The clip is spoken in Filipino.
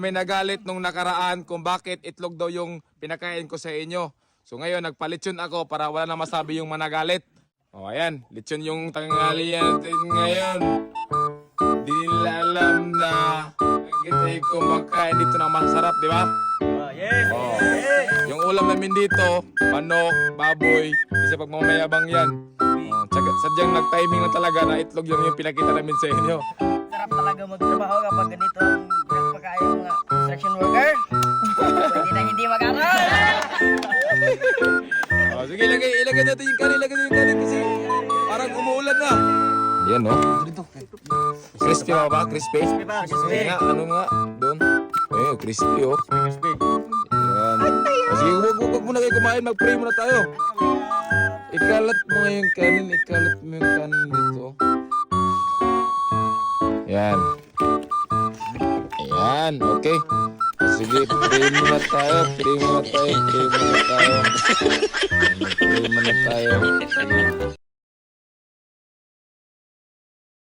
May nagalit nung nakaraan kung bakit itlog daw yung pinakain ko sa inyo. So ngayon, nagpalitsyon ako para wala na masabi yung managalit. O ayan, litsyon yung tanghali natin ngayon. Di nila alam na kita kumakain dito na masarap, di ba? Yes! Oh. Yung ulam namin dito, manok, baboy, isa pagmamayabang yan. Sadyang nag-timing na talaga na itlog yung pinakita namin sa inyo. Sarap talaga magtrabaho kapag ganito ang pinagpakain ng mga construction worker. Pwede na hindi mag-aral. Oh, sige, ilagay natin yung kanin kasi parang umuulan na. Yan, no? Crispy ba? Crispy? Crispy pa, crispy. Nga, ano nga? Doon. Eh, crispy, oh. Crispy. Yan. Oh, sige, huwag muna kayo kumain. Mag-pray muna tayo. Ikalat mo nga yung kanin. Ikalat mo yung kanin dito. Yan. Ayan, okay. Sige, pray muna tayo. Pray muna tayo. Sige.